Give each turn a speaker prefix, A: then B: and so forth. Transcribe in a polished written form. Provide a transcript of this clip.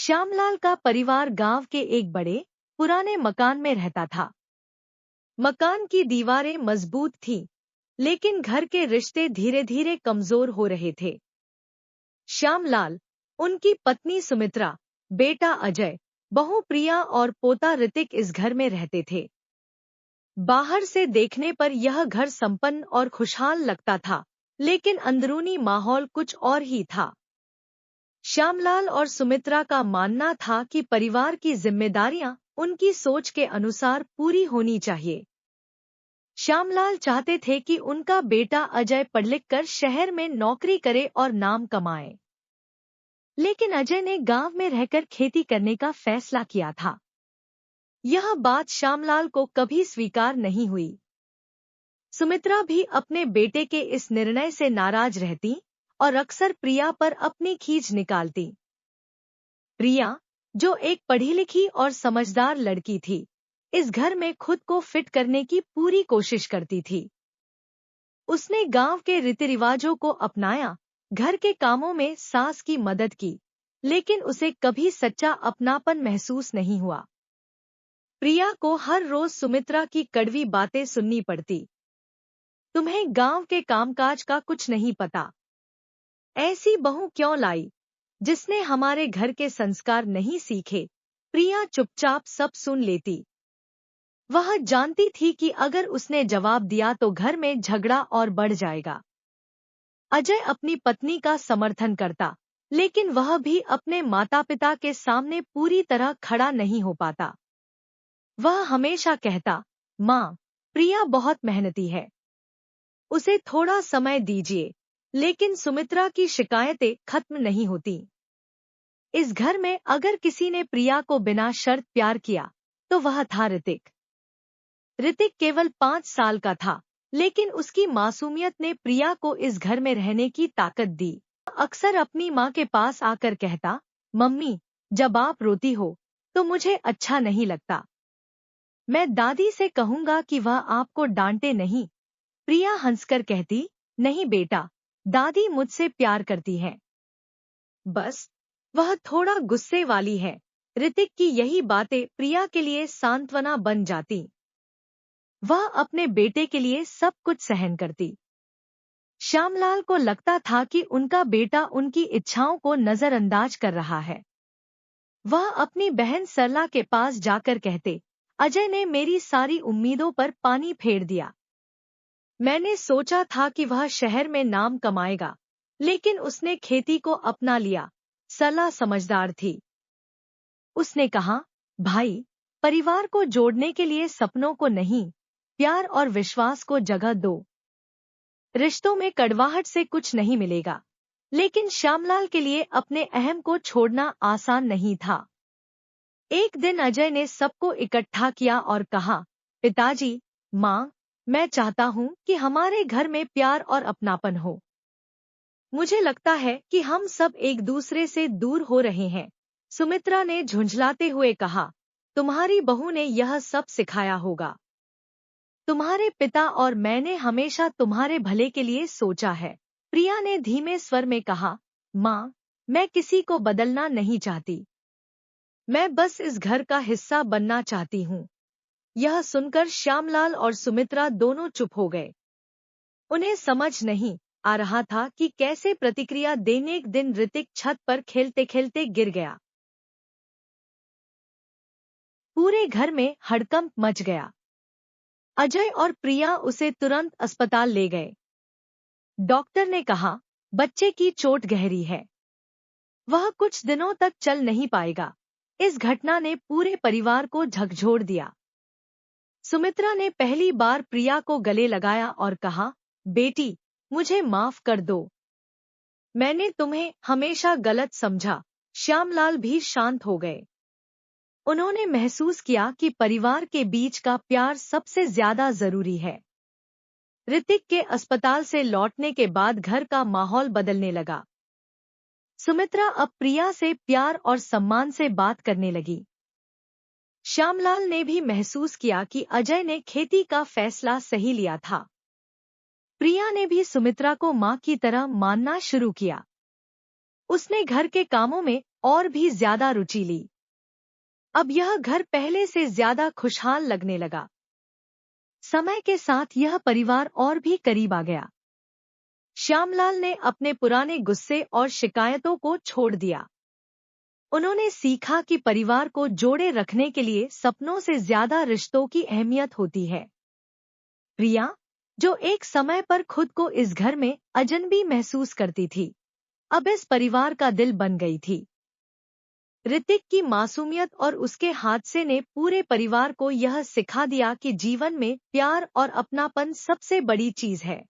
A: श्यामलाल का परिवार गांव के एक बड़े पुराने मकान में रहता था। मकान की दीवारें मजबूत थीं, लेकिन घर के रिश्ते धीरे धीरे कमजोर हो रहे थे। श्यामलाल, उनकी पत्नी सुमित्रा, बेटा अजय, बहू प्रिया और पोता ऋतिक इस घर में रहते थे। बाहर से देखने पर यह घर संपन्न और खुशहाल लगता था, लेकिन अंदरूनी माहौल कुछ और ही था। श्यामलाल और सुमित्रा का मानना था कि परिवार की जिम्मेदारियां उनकी सोच के अनुसार पूरी होनी चाहिए। श्यामलाल चाहते थे कि उनका बेटा अजय पढ़ लिख कर शहर में नौकरी करे और नाम कमाए, लेकिन अजय ने गांव में रहकर खेती करने का फैसला किया था। यह बात श्यामलाल को कभी स्वीकार नहीं हुई। सुमित्रा भी अपने बेटे के इस निर्णय से नाराज रहती और अक्सर प्रिया पर अपनी खींच निकालती। प्रिया, जो एक पढ़ी लिखी और समझदार लड़की थी, इस घर में खुद को फिट करने की पूरी कोशिश करती थी। उसने गांव के रीति रिवाजों को अपनाया, घर के कामों में सास की मदद की, लेकिन उसे कभी सच्चा अपनापन महसूस नहीं हुआ। प्रिया को हर रोज सुमित्रा की कड़वी बातें सुननी पड़ती। तुम्हें गांव के कामकाज का कुछ नहीं पता। ऐसी बहू क्यों लाई, जिसने हमारे घर के संस्कार नहीं सीखे। प्रिया चुपचाप सब सुन लेती। वह जानती थी कि अगर उसने जवाब दिया तो घर में झगड़ा और बढ़ जाएगा। अजय अपनी पत्नी का समर्थन करता, लेकिन वह भी अपने माता पिता के सामने पूरी तरह खड़ा नहीं हो पाता। वह हमेशा कहता, माँ, प्रिया बहुत मेहनती है, उसे थोड़ा समय दीजिए। लेकिन सुमित्रा की शिकायतें खत्म नहीं होती। इस घर में अगर किसी ने प्रिया को बिना शर्त प्यार किया, तो वह था ऋतिक। ऋतिक केवल 5 साल का था, लेकिन उसकी मासूमियत ने प्रिया को इस घर में रहने की ताकत दी। अक्सर अपनी माँ के पास आकर कहता, मम्मी, जब आप रोती हो तो मुझे अच्छा नहीं लगता। मैं दादी से कहूंगा कि वह आपको डांटे नहीं। प्रिया हंसकर कहती, नहीं बेटा, दादी मुझसे प्यार करती है, बस वह थोड़ा गुस्से वाली है। ऋतिक की यही बातें प्रिया के लिए सांत्वना बन जाती। वह अपने बेटे के लिए सब कुछ सहन करती। श्यामलाल को लगता था कि उनका बेटा उनकी इच्छाओं को नजरअंदाज कर रहा है। वह अपनी बहन सरला के पास जाकर कहते, अजय ने मेरी सारी उम्मीदों पर पानी फेर दिया। मैंने सोचा था कि वह शहर में नाम कमाएगा, लेकिन उसने खेती को अपना लिया। सरला समझदार थी। उसने कहा, भाई, परिवार को जोड़ने के लिए सपनों को नहीं, प्यार और विश्वास को जगह दो। रिश्तों में कड़वाहट से कुछ नहीं मिलेगा। लेकिन श्यामलाल के लिए अपने अहम को छोड़ना आसान नहीं था। एक दिन अजय ने सबको इकट्ठा किया और कहा, पिताजी, माँ, मैं चाहता हूँ कि हमारे घर में प्यार और अपनापन हो। मुझे लगता है कि हम सब एक दूसरे से दूर हो रहे हैं। सुमित्रा ने झुंझलाते हुए कहा, तुम्हारी बहू ने यह सब सिखाया होगा। तुम्हारे पिता और मैंने हमेशा तुम्हारे भले के लिए सोचा है। प्रिया ने धीमे स्वर में कहा, माँ, मैं किसी को बदलना नहीं चाहती। मैं बस इस घर का हिस्सा बनना चाहती हूँ। यह सुनकर श्यामलाल और सुमित्रा दोनों चुप हो गए। उन्हें समझ नहीं आ रहा था कि कैसे प्रतिक्रिया देने। एक दिन ऋतिक छत पर खेलते खेलते गिर गया। पूरे घर में हड़कंप मच गया। अजय और प्रिया उसे तुरंत अस्पताल ले गए। डॉक्टर ने कहा, बच्चे की चोट गहरी है, वह कुछ दिनों तक चल नहीं पाएगा। इस घटना ने पूरे परिवार को झकझोर दिया। सुमित्रा ने पहली बार प्रिया को गले लगाया और कहा, बेटी, मुझे माफ कर दो। मैंने तुम्हें हमेशा गलत समझा। श्यामलाल भी शांत हो गए। उन्होंने महसूस किया कि परिवार के बीच का प्यार सबसे ज्यादा जरूरी है। ऋतिक के अस्पताल से लौटने के बाद घर का माहौल बदलने लगा। सुमित्रा अब प्रिया से प्यार और सम्मान से बात करने लगी। श्यामलाल ने भी महसूस किया कि अजय ने खेती का फैसला सही लिया था। प्रिया ने भी सुमित्रा को मां की तरह मानना शुरू किया। उसने घर के कामों में और भी ज्यादा रुचि ली। अब यह घर पहले से ज्यादा खुशहाल लगने लगा। समय के साथ यह परिवार और भी करीब आ गया। श्यामलाल ने अपने पुराने गुस्से और शिकायतों को छोड़ दिया। उन्होंने सीखा कि परिवार को जोड़े रखने के लिए सपनों से ज्यादा रिश्तों की अहमियत होती है। प्रिया, जो एक समय पर खुद को इस घर में अजनबी महसूस करती थी, अब इस परिवार का दिल बन गई थी। ऋतिक की मासूमियत और उसके हादसे ने पूरे परिवार को यह सिखा दिया कि जीवन में प्यार और अपनापन सबसे बड़ी चीज है।